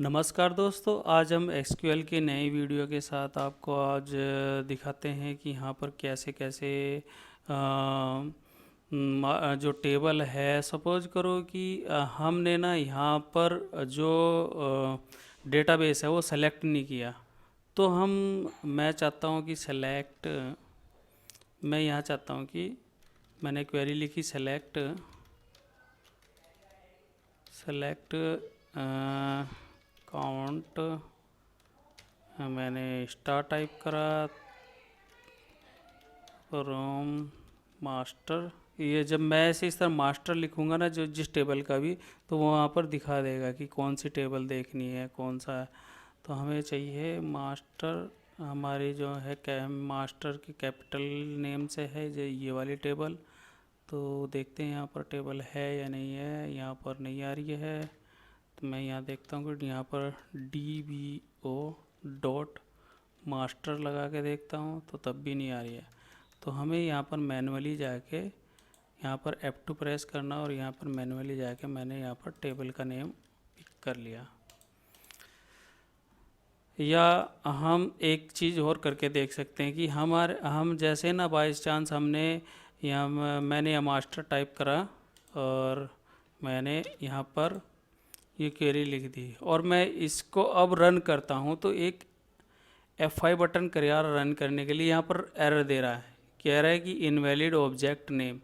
नमस्कार दोस्तों, आज हम एसक्यूएल की नई वीडियो के साथ आपको आज दिखाते हैं कि यहाँ पर कैसे कैसे जो टेबल है। सपोज करो कि हमने ना यहाँ पर जो डेटाबेस है वो सेलेक्ट नहीं किया। तो मैं चाहता हूँ कि मैं यहाँ चाहता हूँ कि मैंने क्वेरी लिखी सेलेक्ट काउंट, मैंने स्टार टाइप करा, फ्रॉम मास्टर। ये जब मैं ऐसे इस तरह मास्टर लिखूंगा ना जो जिस टेबल का भी, तो वो वहाँ पर दिखा देगा कि कौन सी टेबल देखनी है, कौन सा है। तो हमें चाहिए मास्टर, हमारी जो है मास्टर की कैपिटल नेम से है जो ये वाली टेबल। तो देखते हैं यहाँ पर टेबल है या नहीं है। यहाँ पर नहीं आ रही है, तो मैं यहाँ देखता हूँ कि यहाँ पर DBO डॉट मास्टर लगा के देखता हूँ तो तब भी नहीं आ रही है। तो हमें यहाँ पर मैनुअली जाके यहाँ पर F2 प्रेस करना और यहाँ पर मैनुअली जाके मैंने यहाँ पर टेबल का नेम पिक कर लिया। या हम एक चीज़ और करके देख सकते हैं कि हम जैसे ना बाई चांस मैंने यहाँ मास्टर टाइप करा और मैंने यहाँ पर ये क्वेरी लिख दी और मैं इसको अब रन करता हूँ तो एक F5 बटन कर यार रन करने के लिए यहाँ पर एरर दे रहा है, कह रहा है कि इनवैलिड ऑब्जेक्ट नेम,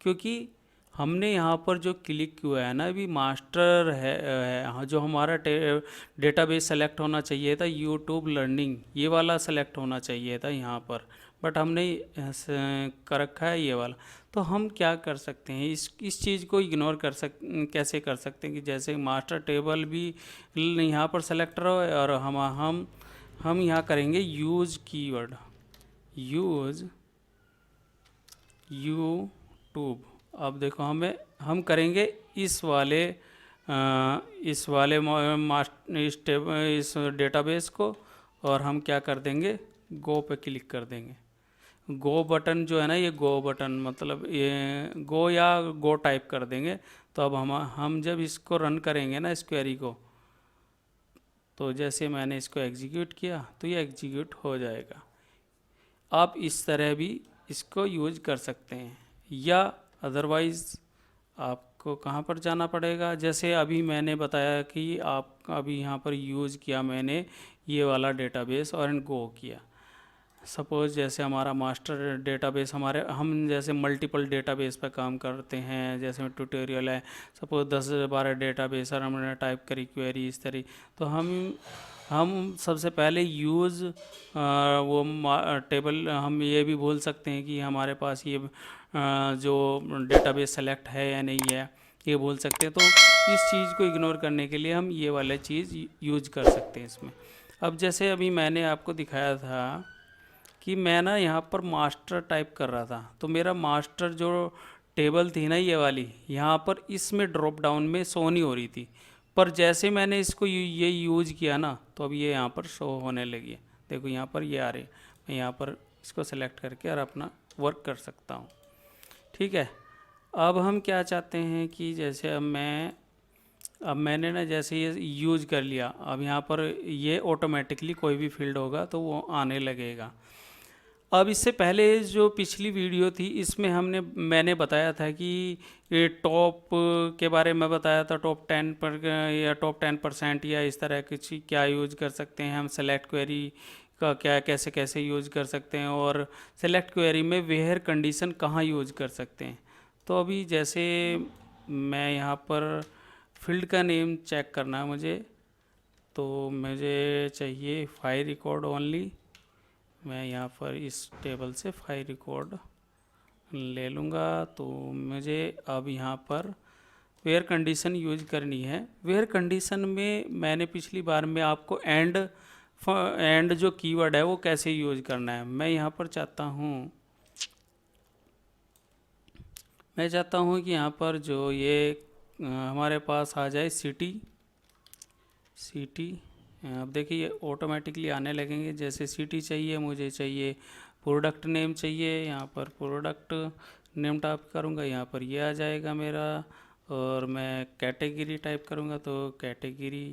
क्योंकि हमने यहाँ पर जो क्लिक किया है ना अभी मास्टर है जो हमारा डेटाबेस सेलेक्ट होना चाहिए था, यूट्यूब लर्निंग ये वाला सेलेक्ट होना चाहिए था यहाँ पर, बट हमने कर रखा है ये वाला। तो हम क्या कर सकते हैं, इस चीज़ को इग्नोर कैसे कर सकते हैं कि जैसे मास्टर टेबल भी यहाँ पर सेलेक्ट रहो और हम यहाँ करेंगे यूज़ कीवर्ड, यूज़ यूट्यूब। अब देखो हम करेंगे इस डेटाबेस को, और हम क्या कर देंगे, गो पे क्लिक कर देंगे। गो बटन जो है ना, ये गो बटन मतलब ये गो या गो टाइप कर देंगे। तो अब हम जब इसको रन करेंगे ना इस क्वेरी को, तो जैसे मैंने इसको एग्जीक्यूट किया तो ये एग्जीक्यूट हो जाएगा। आप इस तरह भी इसको यूज कर सकते हैं, या अदरवाइज़ आपको कहाँ पर जाना पड़ेगा। जैसे अभी मैंने बताया कि आप अभी यहाँ पर यूज़ किया मैंने ये वाला डेटाबेस और गो किया। सपोज़ जैसे हमारा मास्टर डेटाबेस हम जैसे मल्टीपल डेटाबेस पर काम करते हैं, जैसे ट्यूटोरियल है, सपोज़ 10-12 डेटाबेस और हमने टाइप करी क्वेरी इस तरह। तो हम सबसे पहले यूज़ वो टेबल, हम ये भी बोल सकते हैं कि हमारे पास ये जो डेटाबेस सेलेक्ट है या नहीं है, ये बोल सकते हैं। तो इस चीज़ को इग्नोर करने के लिए हम ये वाला चीज़ यूज कर सकते हैं इसमें। अब जैसे अभी मैंने आपको दिखाया था कि मैं ना यहाँ पर मास्टर टाइप कर रहा था, तो मेरा मास्टर जो टेबल थी ना ये वाली, यहाँ पर इसमें ड्रॉप डाउन में शो नहीं हो रही थी। पर जैसे मैंने इसको ये यूज़ किया ना, तो अब ये यहाँ पर शो होने लगी है। देखो यहाँ पर ये आ रही है, मैं यहाँ पर इसको सेलेक्ट करके और अपना वर्क कर सकता हूँ। ठीक है। अब हम क्या चाहते हैं कि जैसे अब मैंने ना जैसे ये यूज़ कर लिया, अब यहाँ पर ये ऑटोमेटिकली कोई भी फील्ड होगा तो वो आने लगेगा। अब इससे पहले जो पिछली वीडियो थी इसमें मैंने बताया था कि ये टॉप के बारे में बताया था, टॉप 10 पर या टॉप 10% या इस तरह की चीज़ क्या यूज कर सकते हैं हम, सेलेक्ट क्वेरी का क्या कैसे कैसे यूज कर सकते हैं, और सेलेक्ट क्वेरी में वेयर कंडीशन कहाँ यूज कर सकते हैं। तो अभी जैसे मैं यहाँ पर फील्ड का नेम चेक करना है मुझे, तो मुझे चाहिए फाइल रिकॉर्ड ओनली। मैं यहाँ पर इस टेबल से फाइल रिकॉर्ड ले लूँगा। तो मुझे अब यहाँ पर वेयर कंडीशन यूज करनी है। वेयर कंडीशन में मैंने पिछली बार में आपको एंड जो कीवर्ड है वो कैसे यूज करना है, मैं यहाँ पर चाहता हूँ कि यहाँ पर जो ये हमारे पास आ जाए सिटी। अब देखिए ये ऑटोमेटिकली आने लगेंगे। जैसे सिटी चाहिए, मुझे चाहिए प्रोडक्ट नेम चाहिए, यहाँ पर प्रोडक्ट नेम टाइप करूँगा, यहाँ पर ये आ जाएगा मेरा। और मैं कैटेगरी टाइप करूँगा तो कैटेगरी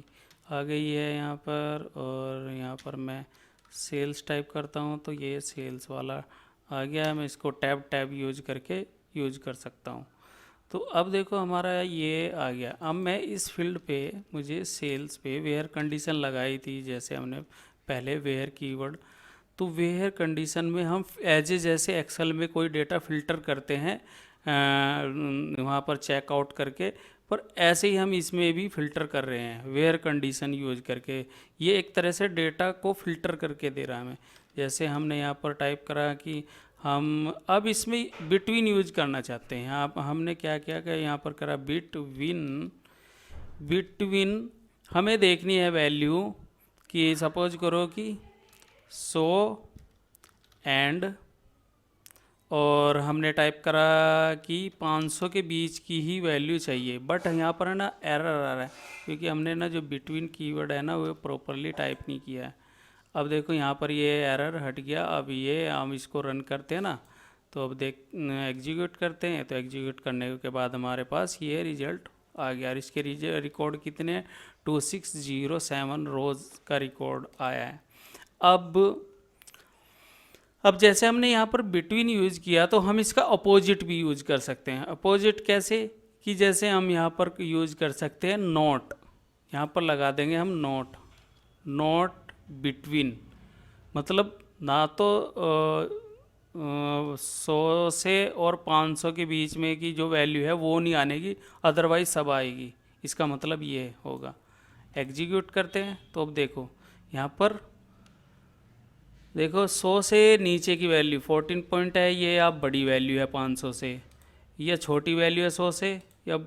आ गई है यहाँ पर, और यहाँ पर मैं सेल्स टाइप करता हूँ तो ये सेल्स वाला आ गया है। मैं इसको टैब टैब यूज करके यूज कर सकता हूँ। तो अब देखो हमारा ये आ गया। अब मैं इस फील्ड पे मुझे सेल्स पे वेयर कंडीशन लगाई थी, जैसे हमने पहले वेयर कीवर्ड, तो वेयर कंडीशन में हम एज ए जैसे एक्सेल में कोई डेटा फिल्टर करते हैं वहाँ पर चेकआउट करके, पर ऐसे ही हम इसमें भी फिल्टर कर रहे हैं वेयर कंडीशन यूज करके। ये एक तरह से डेटा को फिल्टर करके दे रहा है हमें। जैसे हमने यहाँ पर टाइप करा कि हम अब इसमें बिटवीन यूज करना चाहते हैं। आप हमने क्या किया कि यहाँ पर करा बिटवीन। बिटवीन हमें देखनी है वैल्यू कि सपोज करो कि 100 एंड, और हमने टाइप करा कि 500 के बीच की ही वैल्यू चाहिए। बट यहाँ पर है ना एरर आ रहा है, क्योंकि हमने ना जो बिटवीन कीवर्ड है ना वो प्रॉपरली टाइप नहीं किया है। अब देखो यहाँ पर ये एरर हट गया। अब ये हम इसको रन करते हैं ना, तो अब देख एग्जीक्यूट करते हैं, तो एग्जीक्यूट करने के बाद हमारे पास ये रिजल्ट आ गया। और इसके रिकॉर्ड कितने, 2607 रोज़ का रिकॉर्ड आया है। अब जैसे हमने यहाँ पर बिटवीन यूज किया, तो हम इसका अपोजिट भी यूज कर सकते हैं। अपोजिट कैसे, कि जैसे हम यहाँ पर यूज कर सकते हैं नॉट, यहाँ पर लगा देंगे हम नॉट, नॉट बिटवीन, मतलब ना तो 100 से और 500 के बीच में की जो वैल्यू है वो नहीं आने की, अदरवाइज सब आएगी। इसका मतलब ये होगा। एग्जीक्यूट करते हैं तो अब देखो यहाँ पर देखो 100 से नीचे की वैल्यू 14 पॉइंट है, ये आप बड़ी वैल्यू है 500 से, या छोटी वैल्यू है 100 से, या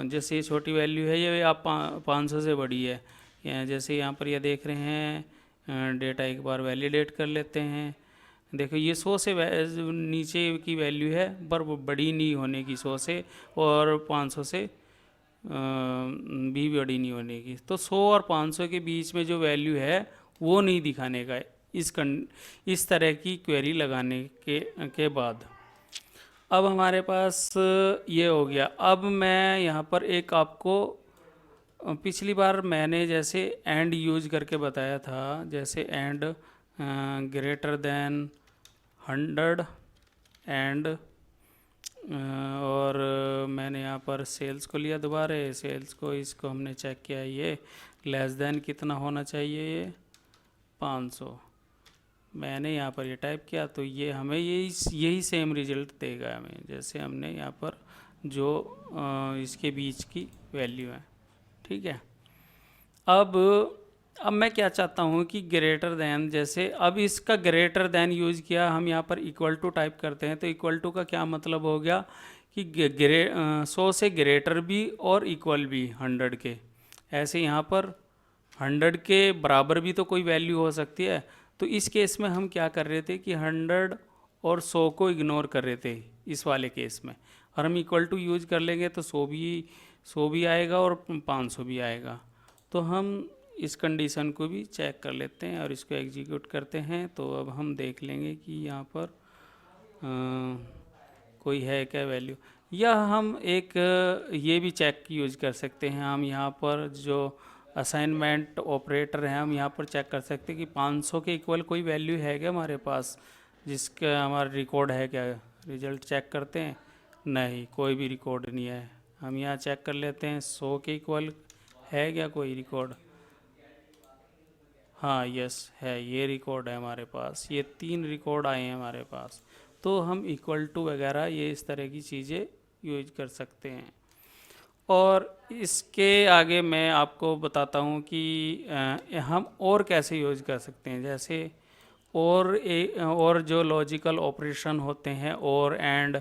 जैसे ये छोटी वैल्यू है ये आप 500 से बड़ी है। या जैसे यहाँ पर ये देख रहे हैं डेटा, एक बार वैलिडेट कर लेते हैं। देखो ये 100 से नीचे की वैल्यू है, पर वो बड़ी नहीं होने की 100 से, और 500 से भी बड़ी नहीं होने की। तो 100 और 500 के बीच में जो वैल्यू है वो नहीं दिखाने का इस तरह की क्वेरी लगाने के बाद। अब हमारे पास ये हो गया। अब मैं यहाँ पर एक आपको पिछली बार मैंने जैसे एंड यूज करके बताया था, जैसे एंड ग्रेटर देन 100 एंड, और मैंने यहाँ पर सेल्स को लिया दोबारा, सेल्स को इसको हमने चेक किया, ये लेस देन कितना होना चाहिए, ये 500 मैंने यहाँ पर ये टाइप किया, तो ये हमें यही सेम रिजल्ट देगा हमें, जैसे हमने यहाँ पर जो इसके बीच की वैल्यू है। ठीक है। अब मैं क्या चाहता हूँ कि ग्रेटर देन, जैसे अब इसका ग्रेटर देन यूज़ किया, हम यहाँ पर इक्वल टू टाइप करते हैं, तो इक्वल टू का क्या मतलब हो गया कि 100 से ग्रेटर भी और इक्वल भी 100 के। ऐसे यहाँ पर 100 के बराबर भी तो कोई वैल्यू हो सकती है। तो इस केस में हम क्या कर रहे थे कि 100 और 100 को इग्नोर कर रहे थे इस वाले केस में, और हम इक्वल टू यूज कर लेंगे तो 100 भी आएगा और 500 भी आएगा। तो हम इस कंडीशन को भी चेक कर लेते हैं और इसको एग्जीक्यूट करते हैं। तो अब हम देख लेंगे कि यहाँ पर कोई है क्या वैल्यू, या हम एक ये भी चेक यूज कर सकते हैं। हम यहाँ पर जो असाइनमेंट ऑपरेटर है, हम यहाँ पर चेक कर सकते हैं कि 500 के इक्वल कोई वैल्यू है क्या हमारे पास, जिसका हमारा रिकॉर्ड है क्या। रिजल्ट चेक करते हैं, नहीं कोई भी रिकॉर्ड नहीं है। हम यहाँ चेक कर लेते हैं 100 के इक्वल है क्या कोई रिकॉर्ड, हाँ यस है, ये रिकॉर्ड है हमारे पास, ये 3 रिकॉर्ड आए हैं हमारे पास। तो हम इक्वल टू वगैरह ये इस तरह की चीज़ें यूज कर सकते हैं। और इसके आगे मैं आपको बताता हूँ कि हम और कैसे यूज कर सकते हैं। जैसे और जो लॉजिकल ऑपरेशन होते हैं, और एंड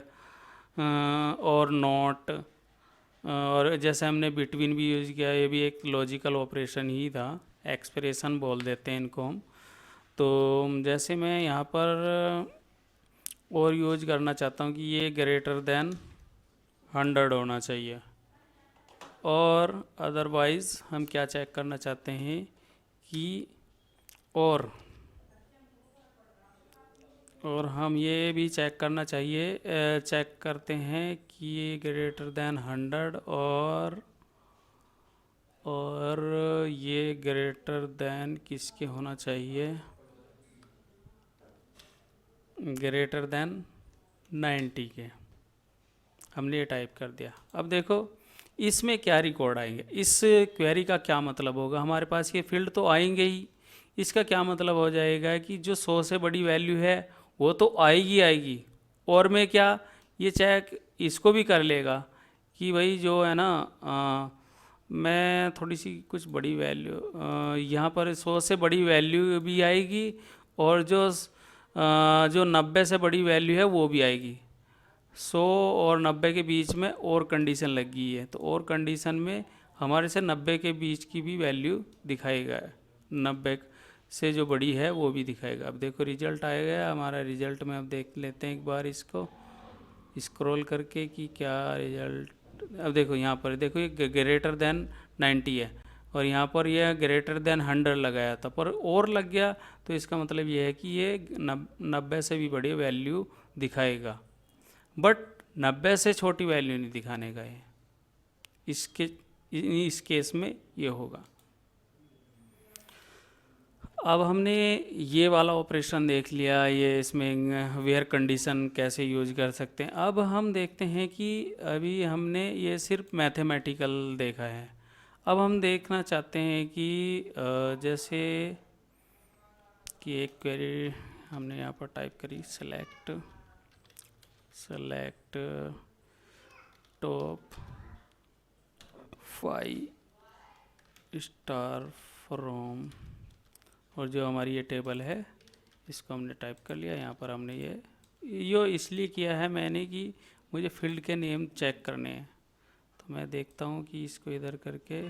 और नॉट, और जैसे हमने बिटवीन भी यूज़ किया, ये भी एक लॉजिकल ऑपरेशन ही था, एक्सप्रेशन बोल देते हैं इनको हम। तो जैसे मैं यहाँ पर और यूज करना चाहता हूँ कि ये ग्रेटर देन 100 होना चाहिए, और अदरवाइज़ हम क्या चेक करना चाहते हैं कि और हम ये भी चेक करना चाहिए, चेक करते हैं कि ये ग्रेटर देन 100 और और ये ग्रेटर देन किसके होना चाहिए, ग्रेटर देन 90 के। हमने ये टाइप कर दिया। अब देखो इसमें क्या रिकॉर्ड आएंगे, इस क्वेरी का क्या मतलब होगा, हमारे पास ये फील्ड तो आएंगे ही। इसका क्या मतलब हो जाएगा कि जो 100 से बड़ी वैल्यू है वो तो आएगी आएगी, और मैं क्या ये चेक इसको भी कर लेगा कि भाई जो है ना मैं थोड़ी सी कुछ बड़ी वैल्यू यहाँ पर 100 से बड़ी वैल्यू भी आएगी, और जो 90 से बड़ी वैल्यू है वो भी आएगी। 100 और 90 के बीच में और कंडीशन लगी है, तो और कंडीशन में हमारे से 90 के बीच की भी वैल्यू दिखाएगा, 90 से जो बड़ी है वो भी दिखाएगा। अब देखो रिजल्ट आएगा हमारा, रिजल्ट में अब देख लेते हैं एक बार इसको स्क्रॉल करके कि क्या रिजल्ट। अब देखो यहाँ पर देखो ये ग्रेटर देन 90 है, और यहाँ पर यह ग्रेटर देन 100 लगाया था पर और लग गया, तो इसका मतलब ये है कि ये 90 से भी बड़ी वैल्यू दिखाएगा, बट 90 से छोटी वैल्यू नहीं दिखाने का है। इस केस में ये होगा। अब हमने ये वाला ऑपरेशन देख लिया, ये इसमें वेयर कंडीशन कैसे यूज कर सकते हैं। अब हम देखते हैं कि अभी हमने ये सिर्फ मैथमेटिकल देखा है, अब हम देखना चाहते हैं कि जैसे कि एक क्वेरी हमने यहाँ पर टाइप करी, सेलेक्ट टॉप 5 स्टार फ्रॉम, और जो हमारी ये टेबल है इसको हमने टाइप कर लिया। यहाँ पर हमने ये इसलिए किया है मैंने कि मुझे फील्ड के नेम चेक करने हैं, तो मैं देखता हूँ कि इसको इधर करके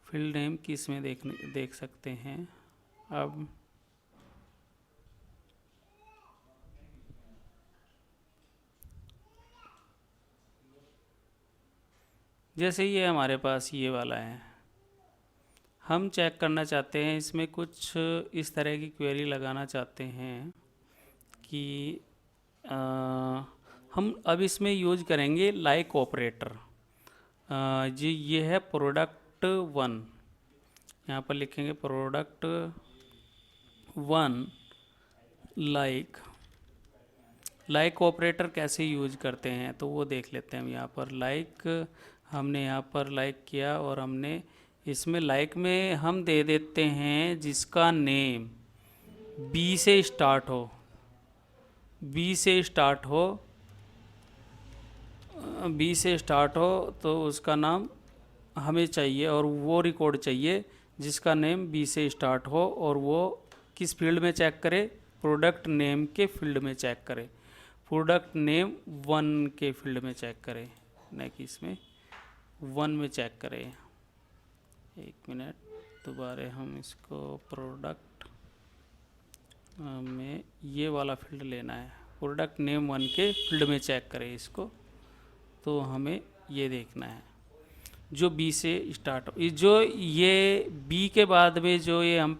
फील्ड नेम किस में देख सकते हैं। अब जैसे ये हमारे पास ये वाला है, हम चेक करना चाहते हैं इसमें कुछ इस तरह की क्वेरी लगाना चाहते हैं कि हम अब इसमें यूज करेंगे लाइक ऑपरेटर। जी ये है प्रोडक्ट 1, यहाँ पर लिखेंगे प्रोडक्ट 1 लाइक ऑपरेटर कैसे यूज करते हैं तो वो देख लेते हैं हम। यहाँ पर हमने यहाँ पर लाइक किया, और हमने इसमें लाइक में हम दे देते हैं जिसका नेम बी से स्टार्ट हो, बी से स्टार्ट हो तो उसका नाम हमें चाहिए, और वो रिकॉर्ड चाहिए जिसका नेम बी से स्टार्ट हो, और वो किस फील्ड में चेक करे, प्रोडक्ट नेम के फील्ड में चेक करे, प्रोडक्ट नेम 1 के फील्ड में चेक करे, न कि इसमें 1 में चेक करें। एक मिनट, दोबारा हम इसको प्रोडक्ट में ये वाला फील्ड लेना है, प्रोडक्ट नेम 1 के फील्ड में चेक करें इसको, तो हमें ये देखना है जो बी से स्टार्ट हो। जो ये बी के बाद में जो ये हम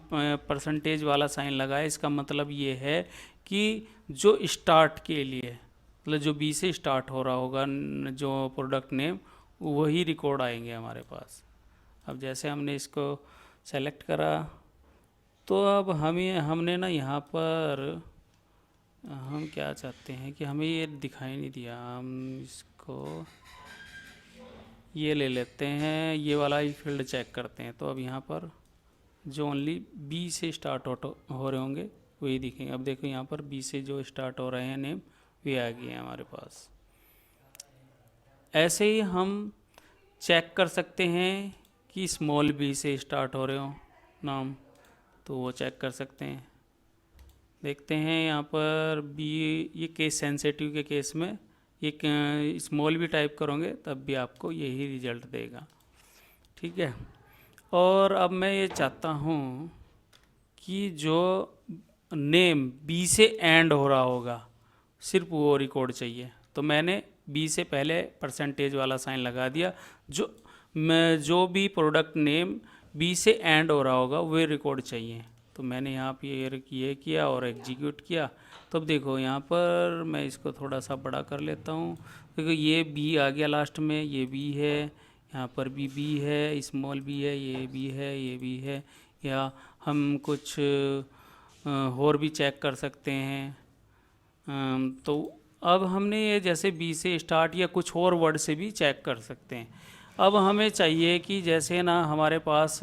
परसेंटेज वाला साइन लगाए, इसका मतलब ये है कि जो स्टार्ट के लिए, मतलब जो बी से स्टार्ट हो रहा होगा जो प्रोडक्ट नेम, वही रिकॉर्ड आएंगे हमारे पास। अब जैसे हमने इसको सेलेक्ट करा, तो अब हमने ना यहाँ पर हम क्या चाहते हैं कि हमें ये दिखाई नहीं दिया, हम इसको ये ले लेते हैं, ये वाला ही फील्ड चेक करते हैं। तो अब यहाँ पर जो ओनली बी से स्टार्ट हो रहे होंगे वही दिखेंगे। अब देखो यहाँ पर बी से जो स्टार्ट हो रहे हैं नेम वे आ गए हैं हमारे पास। ऐसे ही हम चेक कर सकते हैं कि स्मॉल बी से स्टार्ट हो रहे हो नाम, तो वो चेक कर सकते हैं। देखते हैं यहाँ पर बी, ये केस सेंसिटिव के केस में ये स्मॉल भी टाइप करोगे तब भी आपको यही रिजल्ट देगा, ठीक है। और अब मैं ये चाहता हूँ कि जो नेम बी से एंड हो रहा होगा सिर्फ वो रिकॉर्ड चाहिए, तो मैंने बी से पहले परसेंटेज वाला साइन लगा दिया। जो भी प्रोडक्ट नेम बी से एंड हो रहा होगा वो रिकॉर्ड चाहिए, तो मैंने यहाँ पे ये किया और एग्जीक्यूट किया। तो अब देखो यहाँ पर मैं इसको थोड़ा सा बड़ा कर लेता हूँ। देखो ये बी आ गया लास्ट में, ये बी है, यहाँ पर भी बी है, स्मॉल बी है, ये भी है, ये भी है। या हम कुछ और भी चेक कर सकते हैं। तो अब हमने ये जैसे बी से स्टार्ट या कुछ और वर्ड से भी चेक कर सकते हैं। अब हमें चाहिए कि जैसे ना हमारे पास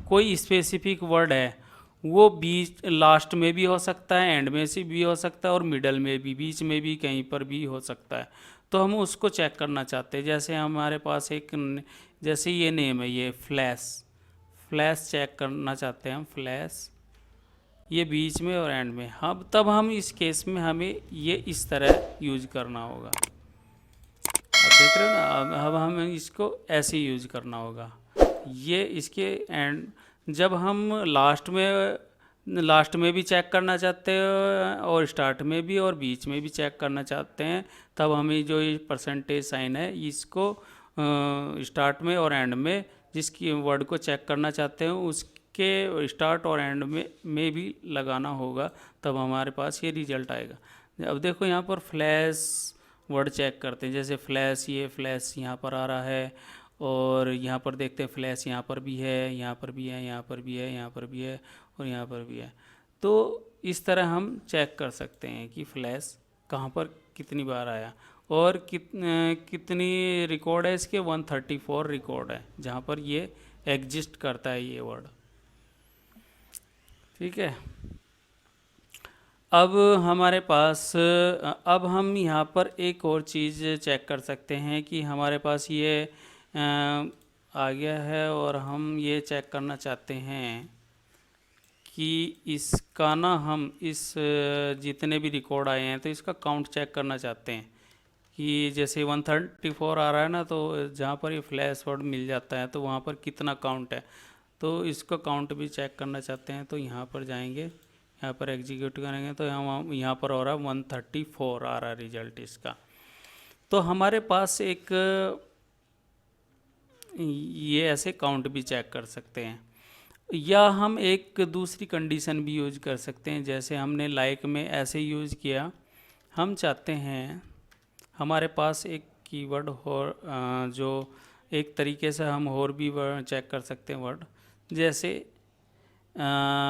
कोई स्पेसिफिक वर्ड है, वो बीच लास्ट में भी हो सकता है, एंड में से भी हो सकता है, और मिडल में भी, बीच में भी कहीं पर भी हो सकता है। तो हम उसको चेक करना चाहते हैं। जैसे हमारे पास एक जैसे ये नेम है, ये फ्लैश, फ्लैश चेक करना चाहते हैं हम, फ्लैश, ये बीच में और एंड में। हम तब हम इस केस में हमें ये इस तरह यूज करना होगा। अब देख रहे हो ना, अब हमें इसको ऐसे यूज करना होगा। ये इसके एंड, जब हम लास्ट में भी चेक करना चाहते हैं और स्टार्ट में भी और बीच में भी चेक करना चाहते हैं, तब हमें जो ये परसेंटेज साइन है इसको स्टार्ट में और एंड में, जिसकी वर्ड को चेक करना चाहते हैं उसके स्टार्ट और एंड में भी लगाना होगा, तब हमारे पास ये रिजल्ट आएगा। अब देखो यहाँ पर फ्लैश वर्ड चेक करते हैं। जैसे फ्लैश, ये फ्लैश यहाँ पर आ रहा है, और यहाँ पर देखते हैं फ्लैश यहाँ पर भी है, यहाँ पर भी है, यहाँ पर भी है, यहाँ पर भी है, और यहाँ पर भी है। तो इस तरह हम चेक कर सकते हैं कि फ्लैश कहाँ पर कितनी बार आया। और कितनी रिकॉर्ड है इसके, 134 रिकॉर्ड है जहाँ पर ये एग्जिस्ट करता है ये वर्ड। ठीक है। अब हमारे पास, अब हम यहाँ पर एक और चीज़ चेक कर सकते हैं कि हमारे पास ये आ गया है, और हम ये चेक करना चाहते हैं कि इसका ना हम इस जितने भी रिकॉर्ड आए हैं तो इसका काउंट चेक करना चाहते हैं कि जैसे 134 आ रहा है ना, तो जहाँ पर ये फ्लैश वर्ड मिल जाता है तो वहाँ पर कितना काउंट है, तो इसका काउंट भी चेक करना चाहते हैं। तो यहाँ पर जाएंगे, यहाँ पर एग्जीक्यूट करेंगे तो यहाँ पर हो रहा है 134 आ रहा है रिजल्ट इसका। तो हमारे पास एक ये ऐसे काउंट भी चेक कर सकते हैं, या हम एक दूसरी कंडीशन भी यूज कर सकते हैं। जैसे हमने लाइक में ऐसे यूज किया, हम चाहते हैं हमारे पास एक कीवर्ड और जो एक तरीके से हम और भी वर्ड चेक कर सकते हैं वर्ड। जैसे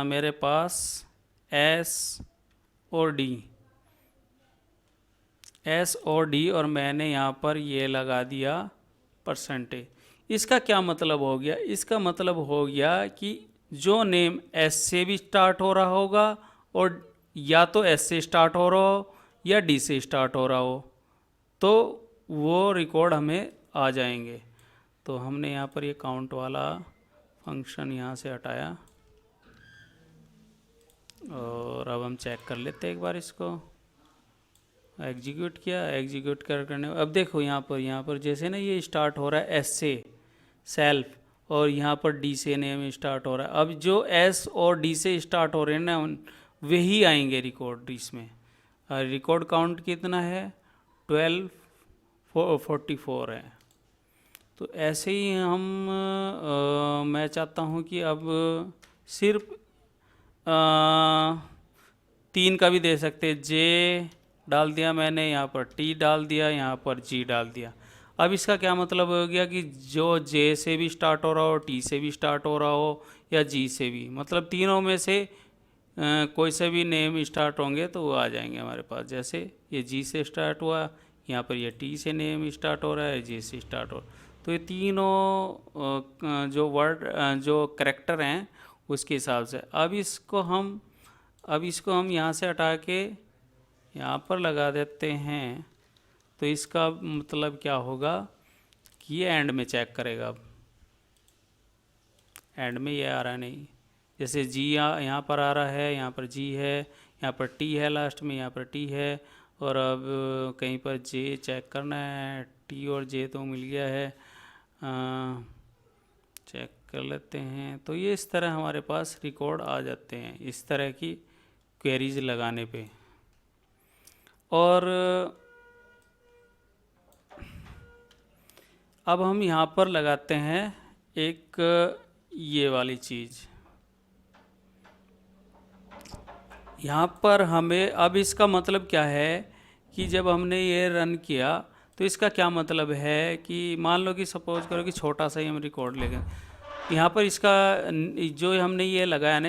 मेरे पास एस और डी और मैंने यहाँ पर ये लगा दिया परसेंटेज। इसका क्या मतलब हो गया, इसका मतलब हो गया कि जो नेम एस से भी स्टार्ट हो रहा होगा, और या तो एस से स्टार्ट हो रहा हो या डी से स्टार्ट हो रहा हो, तो वो रिकॉर्ड हमें आ जाएंगे। तो हमने यहाँ पर ये काउंट वाला फंक्शन यहाँ से हटाया, और अब हम चेक कर लेते हैं एक बार इसको। एग्जीक्यूट किया, एग्जीक्यूट करने अब देखो यहाँ पर जैसे ना ये स्टार्ट हो रहा है एस से सेल्फ, और यहाँ पर डी से नेम स्टार्ट हो रहा है। अब जो एस और डी से स्टार्ट हो रहे हैं ना, वही आएंगे रिकॉर्ड इसमें। रिकॉर्ड काउंट कितना है, 1244 है। तो ऐसे ही हम मैं चाहता हूँ कि अब सिर्फ 3 का भी दे सकते हैं। जे डाल दिया मैंने, यहाँ पर टी डाल दिया, यहाँ पर जी डाल दिया। अब इसका क्या मतलब हो गया कि जो जे से भी स्टार्ट हो रहा हो, टी से भी स्टार्ट हो रहा हो, या जी से भी, मतलब तीनों में से कोई से भी नेम स्टार्ट होंगे तो वो आ जाएंगे हमारे पास। जैसे ये जी से स्टार्ट हुआ, यहाँ पर ये टी से नेम स्टार्ट हो रहा है, जे से स्टार्ट हो रहा है। तो ये तीनों जो वर्ड जो करैक्टर हैं उसके हिसाब से। अब इसको हम यहाँ से हटा के यहाँ पर लगा देते हैं। तो इसका मतलब क्या होगा कि ये एंड में चेक करेगा। अब एंड में ये आ रहा नहीं, जैसे जी यहाँ पर आ रहा है, यहाँ पर जी है, यहाँ पर टी है लास्ट में, यहाँ पर टी है, और अब कहीं पर जे चेक करना है। टी और जे तो मिल गया है, चेक कर लेते हैं। तो ये इस तरह हमारे पास रिकॉर्ड आ जाते हैं इस तरह की क्वेरीज लगाने पे। और अब हम यहाँ पर लगाते हैं एक ये वाली चीज़। यहाँ पर हमें अब इसका मतलब क्या है कि जब हमने ये रन किया तो इसका क्या मतलब है कि मान लो कि सपोज करो कि छोटा सा ही हम रिकॉर्ड लेंगे, यहाँ पर इसका जो हमने ये लगाया ना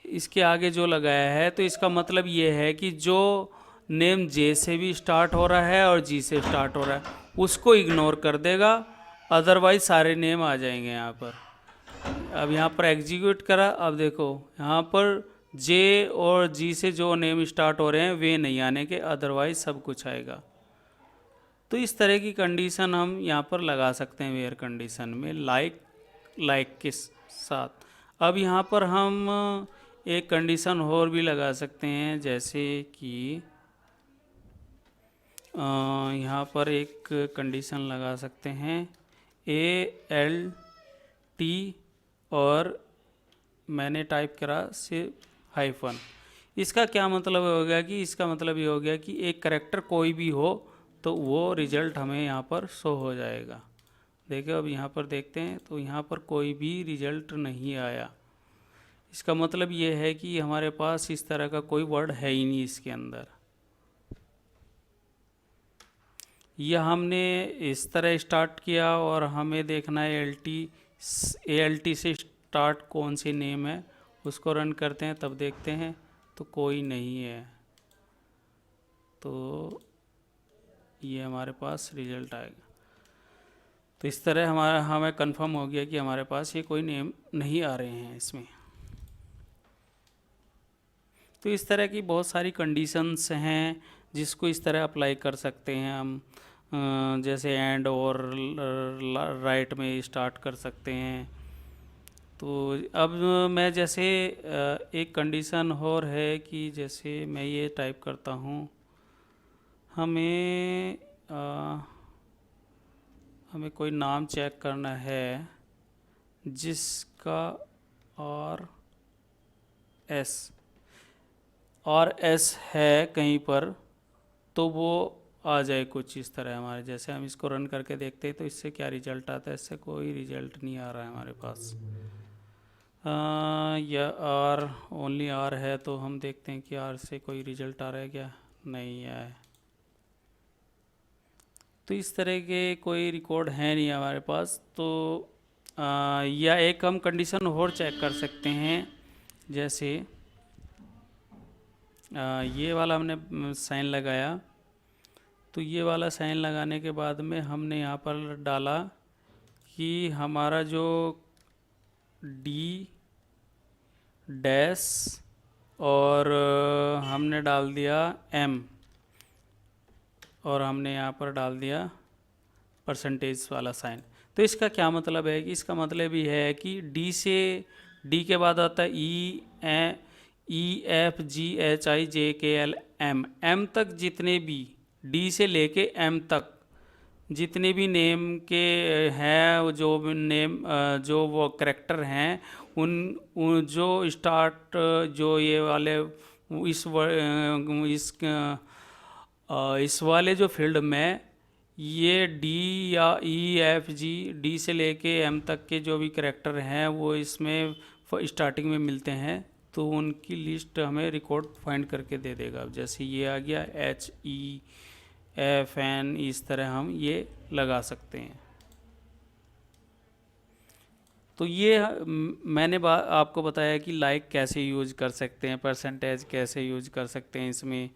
इसके आगे जो लगाया है, तो इसका मतलब ये है कि जो नेम जे से भी स्टार्ट हो रहा है और जी से स्टार्ट हो रहा है उसको इग्नोर कर देगा, अदरवाइज सारे नेम आ जाएंगे यहाँ पर। अब यहाँ पर एग्जीक्यूट करा, अब देखो यहाँ पर जे और जी से जो नेम स्टार्ट हो रहे हैं वे नहीं आने के, अदरवाइज सब कुछ आएगा। तो इस तरह की कंडीशन हम यहाँ पर लगा सकते हैं वेयर कंडीशन में, लाइक के साथ। अब यहाँ पर हम एक कंडीशन और भी लगा सकते हैं, जैसे कि यहाँ पर एक कंडीशन लगा सकते हैं ALT और मैंने टाइप करा सिर्फ हाइफन। इसका क्या मतलब हो गया कि इसका मतलब ये हो गया कि एक करेक्टर कोई भी हो तो वो रिजल्ट हमें यहाँ पर शो हो जाएगा। देखिए अब यहाँ पर देखते हैं तो यहाँ पर कोई भी रिजल्ट नहीं आया। इसका मतलब ये है कि हमारे पास इस तरह का कोई वर्ड है ही नहीं इसके अंदर। यह हमने इस तरह स्टार्ट किया और हमें देखना है ALT से स्टार्ट कौन सी नेम है, उसको रन करते हैं तब देखते हैं तो कोई नहीं है। तो ये हमारे पास रिजल्ट आएगा। तो इस तरह हमें कंफर्म हो गया कि हमारे पास ये कोई नेम नहीं आ रहे हैं इसमें। तो इस तरह की बहुत सारी कंडीशंस हैं जिसको इस तरह अप्लाई कर सकते हैं हम, जैसे एंड और राइट में स्टार्ट कर सकते हैं। तो अब मैं जैसे एक कंडीशन और है कि जैसे मैं ये टाइप करता हूँ, हमें कोई नाम चेक करना है जिसका RS है कहीं पर, तो वो आ जाए कुछ इस तरह हमारे। जैसे हम इसको रन करके देखते हैं तो इससे क्या रिजल्ट आता है, इससे कोई रिजल्ट नहीं आ रहा है हमारे पास। या ओनली R है, तो हम देखते हैं कि R से कोई रिजल्ट आ रहा है क्या, नहीं है। तो इस तरह के कोई रिकॉर्ड है नहीं हमारे पास। तो या एक हम कंडीशन और चेक कर सकते हैं, जैसे ये वाला हमने साइन लगाया, तो ये वाला साइन लगाने के बाद में हमने यहाँ पर डाला कि हमारा जो D डैश और हमने डाल दिया M और हमने यहाँ पर डाल दिया परसेंटेज वाला साइन। तो इसका क्या मतलब है कि इसका मतलब ये है कि D के बाद आता है EFGHIJKLM तक जितने भी D से लेके M तक जितने भी नेम के हैं, जो नेम जो वो करेक्टर हैं, उन जो स्टार्ट जो ये वाले इस वाले जो फील्ड में ये D या EFG D से लेके M तक के जो भी करेक्टर हैं वो इसमें स्टार्टिंग में मिलते हैं, तो उनकी लिस्ट हमें रिकॉर्ड फाइंड करके दे देगा। जैसे ये आ गया HEFN, इस तरह हम ये लगा सकते हैं। तो ये मैंने आपको बताया कि लाइक कैसे यूज कर सकते हैं, परसेंटेज कैसे यूज कर सकते हैं, इसमें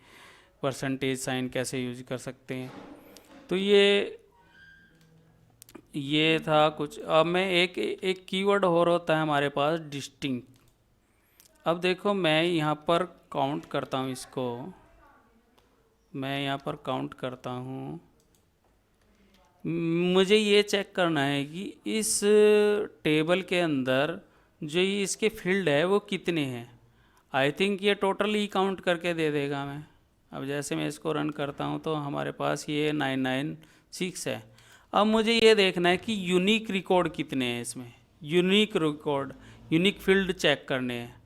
परसेंटेज साइन कैसे यूज कर सकते हैं। तो ये था कुछ। अब मैं एक कीवर्ड और होता है हमारे पास, डिस्टिंक्ट। अब देखो मैं यहाँ पर काउंट करता हूँ इसको, मैं यहाँ पर काउंट करता हूँ। मुझे ये चेक करना है कि इस टेबल के अंदर जो ये इसके फील्ड है वो कितने हैं। आई थिंक ये टोटल ही काउंट करके दे देगा मैं। अब जैसे मैं इसको रन करता हूँ तो हमारे पास ये 996 है। अब मुझे ये देखना है कि यूनिक रिकॉर्ड कितने हैं इसमें, यूनिक फील्ड चेक करने हैं।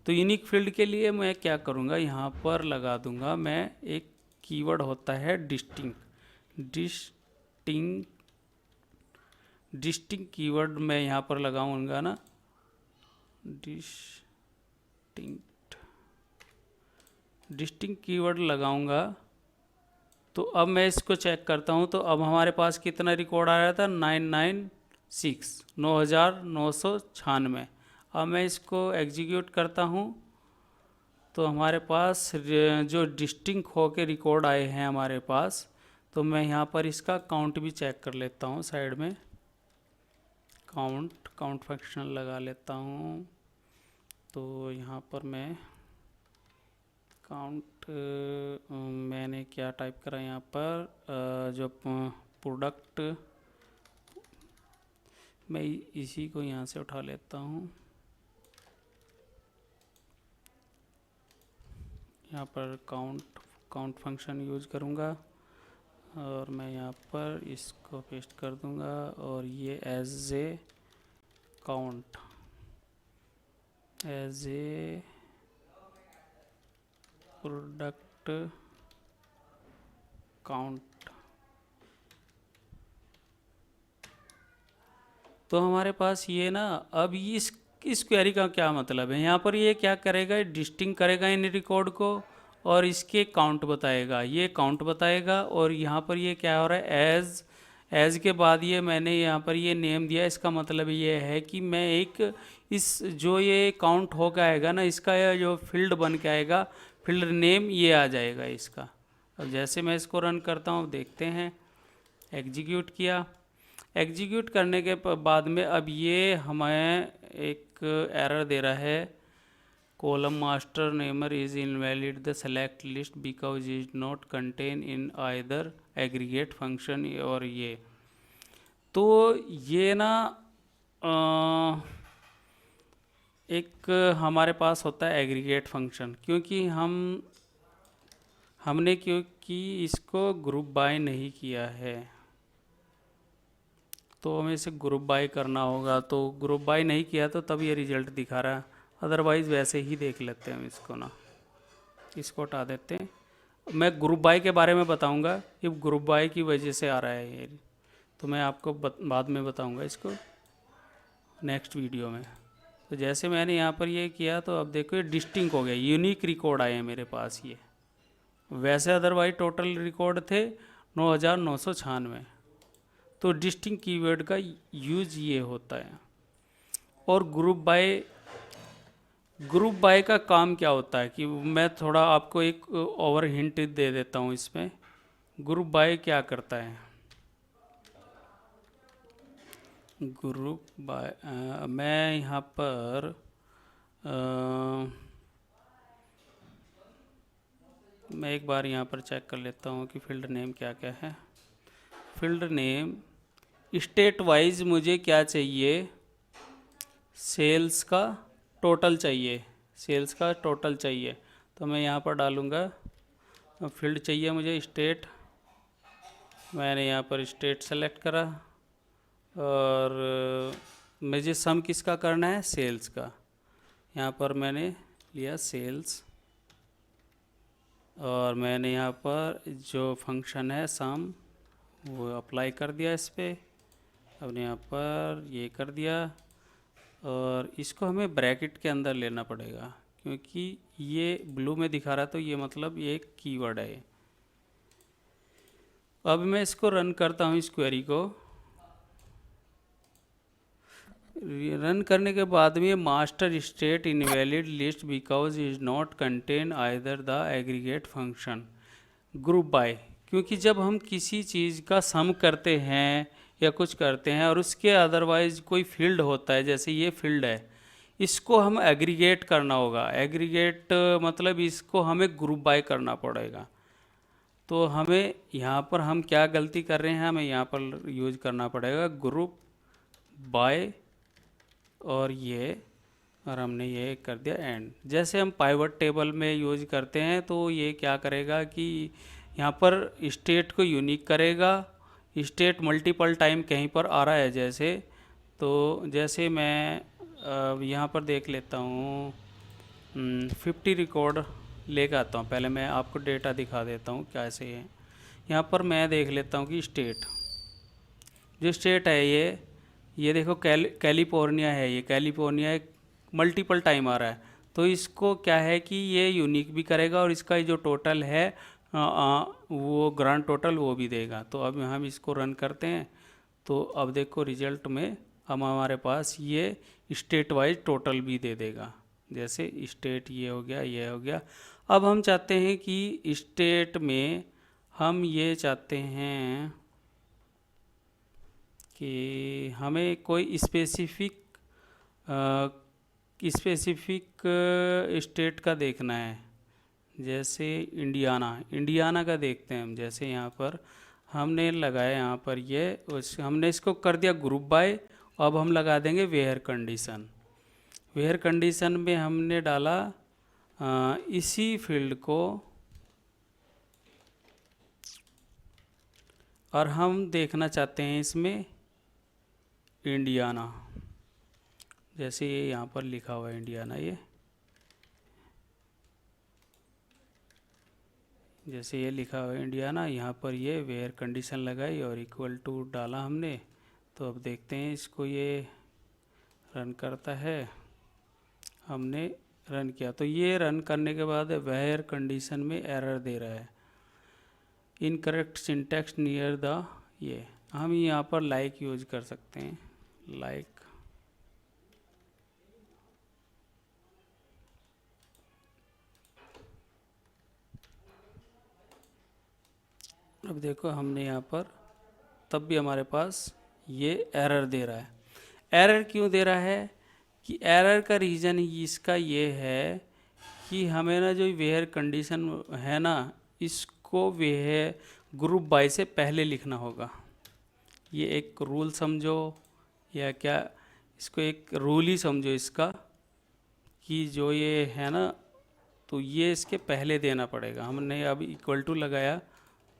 तो यूनिक फील्ड के लिए मैं क्या करूँगा, यहाँ पर लगा दूँगा मैं एक कीवर्ड होता है डिस्टिंक्ट कीवर्ड मैं यहाँ पर लगाऊंगा ना, डिस्टिंक्ट कीवर्ड लगाऊंगा। तो अब मैं इसको चेक करता हूँ, तो अब हमारे पास कितना रिकॉर्ड आ रहा था, 996, 9996। अब मैं इसको एग्जीक्यूट करता हूँ, तो हमारे पास जो डिस्टिंक्ट होके रिकॉर्ड आए हैं हमारे पास, तो मैं यहाँ पर इसका काउंट भी चेक कर लेता हूँ साइड में। काउंट फंक्शन लगा लेता हूँ। तो यहाँ पर मैं काउंट मैंने क्या टाइप करा यहाँ पर, जो प्रोडक्ट, मैं इसी को यहाँ से उठा लेता हूँ। यहाँ पर काउंट फंक्शन यूज करूँगा और मैं यहाँ पर इसको पेस्ट कर दूँगा और ये as a count, as a product count. तो हमारे पास ये ना, अब इस क्वेरी का क्या मतलब है, यहाँ पर ये क्या करेगा, डिस्टिंक्ट करेगा इन रिकॉर्ड को और इसके काउंट बताएगा, ये काउंट बताएगा। और यहाँ पर ये क्या हो रहा है, एज के बाद ये मैंने यहाँ पर ये नेम दिया, इसका मतलब ये है कि मैं एक इस जो ये काउंट होकर आएगा ना, इसका जो फील्ड बन के आएगा, फील्ड नेम ये आ जाएगा इसका। अब जैसे मैं इसको रन करता हूँ, देखते हैं, एग्जीक्यूट किया। एग्जीक्यूट करने के बाद में अब ये हमें एक एरर दे रहा है, column master Neymar is invalid the select list because is not contain in either aggregate function. और ये तो ये ना एक हमारे पास होता है एग्रीगेट फंक्शन, क्योंकि हमने इसको ग्रुप बाय नहीं किया है, तो हमें इसे ग्रुप बाय करना होगा। तो ग्रुप बाय नहीं किया तो तब ये रिजल्ट दिखा रहा है, अदरवाइज़ वैसे ही देख लेते हैं हम इसको ना, इसको हटा देते हैं। मैं ग्रुप बाय के बारे में बताऊंगा, ये ग्रुप बाय की वजह से आ रहा है ये, तो मैं आपको बाद में बताऊंगा इसको नेक्स्ट वीडियो में। तो जैसे मैंने यहाँ पर ये किया, तो अब देखो ये डिस्टिंक्ट हो गया, यूनिक रिकॉर्ड आए हैं मेरे पास ये। वैसे अदरवाइज टोटल रिकॉर्ड थे 9996। तो डिस्टिंक्ट कीवर्ड का यूज ये होता है। और ग्रुप बाय का काम क्या होता है कि मैं थोड़ा आपको एक ओवर हिंट दे देता हूँ इसमें। ग्रुप बाय क्या करता है, ग्रुप बाय मैं यहाँ पर मैं एक बार यहाँ पर चेक कर लेता हूँ कि फील्ड नेम क्या क्या है। फील्ड नेम स्टेट वाइज मुझे क्या चाहिए, सेल्स का टोटल चाहिए, सेल्स का टोटल चाहिए। तो मैं यहाँ पर डालूँगा, फील्ड चाहिए मुझे स्टेट, मैंने यहाँ पर स्टेट सेलेक्ट करा और मुझे सम किसका करना है, सेल्स का। यहाँ पर मैंने लिया सेल्स और मैंने यहाँ पर जो फंक्शन है सम वो अप्लाई कर दिया इस पर। अब यहाँ पर ये कर दिया और इसको हमें ब्रैकेट के अंदर लेना पड़ेगा, क्योंकि ये ब्लू में दिखा रहा है, तो ये मतलब ये एक कीवर्ड है। अब मैं इसको रन करता हूँ, इस क्वेरी को रन करने के बाद में master state invalid list because is not contain either the aggregate function group by. क्योंकि जब हम किसी चीज़ का सम करते हैं या कुछ करते हैं और उसके अदरवाइज कोई फील्ड होता है, जैसे ये फील्ड है, इसको हम एग्रीगेट करना होगा। एग्रीगेट मतलब इसको हमें ग्रुप बाय करना पड़ेगा। तो हमें यहाँ पर हम क्या गलती कर रहे हैं, हमें यहाँ पर यूज करना पड़ेगा ग्रुप बाय और ये, और हमने ये कर दिया एंड। जैसे हम पाइवट टेबल में यूज करते हैं, तो ये क्या करेगा कि यहाँ पर स्टेट को यूनिक करेगा। स्टेट मल्टीपल टाइम कहीं पर आ रहा है जैसे, तो जैसे मैं यहाँ पर देख लेता हूँ 50 रिकॉर्ड लेकर आता हूँ। पहले मैं आपको डेटा दिखा देता हूँ कैसे है। यहाँ पर मैं देख लेता हूँ कि स्टेट, जो स्टेट है ये देखो कैलिफोर्निया है, ये कैलिफोर्निया एक मल्टीपल टाइम आ रहा है। तो इसको क्या है कि ये यूनिक भी करेगा और इसका जो टोटल है वो ग्रांड टोटल वो भी देगा। तो अब हम इसको रन करते हैं तो अब देखो रिजल्ट में अब हमारे पास ये स्टेट वाइज टोटल भी दे देगा। जैसे स्टेट ये हो गया, ये हो गया। अब हम चाहते हैं कि स्टेट में हम ये चाहते हैं कि हमें कोई स्पेसिफिक स्टेट का देखना है। जैसे इंडियाना का देखते हैं हम। जैसे यहाँ पर हमने लगाया, यहाँ पर ये हमने इसको कर दिया ग्रुप बाय। अब हम लगा देंगे वेयर कंडीशन। वेयर कंडीशन में हमने डाला इसी फील्ड को, और हम देखना चाहते हैं इसमें इंडियाना। जैसे ये यहाँ पर लिखा हुआ है इंडियाना, ये जैसे ये लिखा हुआ है इंडियाना, यहाँ पर ये वेयर कंडीशन लगाई और इक्वल टू डाला हमने। तो अब देखते हैं इसको, ये रन करता है। हमने रन किया तो ये रन करने के बाद वेयर कंडीशन में एरर दे रहा है, इनकरेक्ट सिंटैक्स नियर द। ये हम यहाँ पर लाइक यूज कर सकते हैं, लाइक। अब देखो हमने यहाँ पर, तब भी हमारे पास ये एरर दे रहा है। एरर क्यों दे रहा है कि एरर का रीज़न इसका ये है कि हमें ना जो वेयर कंडीशन है ना, इसको वेयर ग्रुप बाय से पहले लिखना होगा। ये एक रूल समझो, या क्या इसको एक रूल ही समझो इसका, कि जो ये है ना, तो ये इसके पहले देना पड़ेगा। हमने अब इक्वल टू लगाया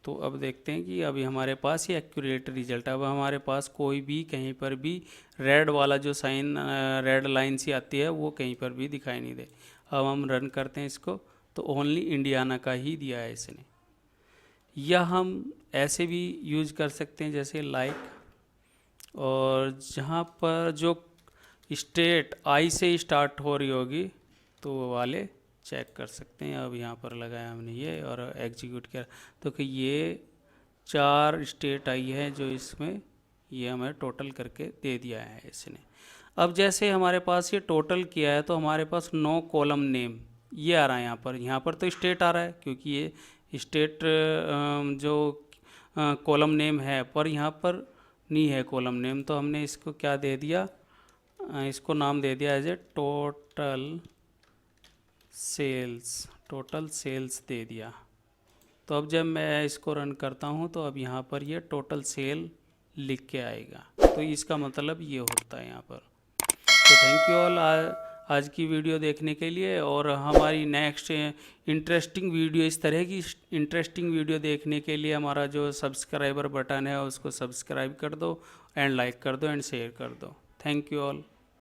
तो अब देखते हैं कि अभी हमारे पास ये एक्यूरेट रिजल्ट है। अब हमारे पास कोई भी कहीं पर भी रेड वाला जो साइन, रेड लाइन सी आती है, वो कहीं पर भी दिखाई नहीं दे। अब हम रन करते हैं इसको तो ओनली इंडियाना का ही दिया है इसने। या हम ऐसे भी यूज कर सकते हैं जैसे लाइक, और जहाँ पर जो स्टेट आई से स्टार्ट हो रही होगी तो वो वाले चेक कर सकते हैं। अब यहाँ पर लगाया हमने ये और एग्जीक्यूट किया तो कि ये 4 स्टेट आई है जो इसमें ये हमें टोटल करके दे दिया है इसने। अब जैसे हमारे पास ये टोटल किया है तो हमारे पास 9 कॉलम नेम ये आ रहा है यहाँ पर। यहाँ पर तो स्टेट आ रहा है क्योंकि ये स्टेट जो कॉलम नेम है, पर यहाँ पर नहीं है कॉलम नेम। तो हमने इसको क्या दे दिया, इसको नाम दे दिया एज ए टोटल सेल्स दे दिया। तो अब जब मैं इसको रन करता हूँ तो अब यहाँ पर ये टोटल सेल लिख के आएगा। तो इसका मतलब ये होता है यहाँ पर। तो थैंक यू ऑल आज की वीडियो देखने के लिए, और हमारी नेक्स्ट इंटरेस्टिंग वीडियो, इस तरह की इंटरेस्टिंग वीडियो देखने के लिए हमारा जो सब्सक्राइबर बटन है उसको सब्सक्राइब कर दो एंड लाइक कर दो एंड शेयर कर दो। Thank you all.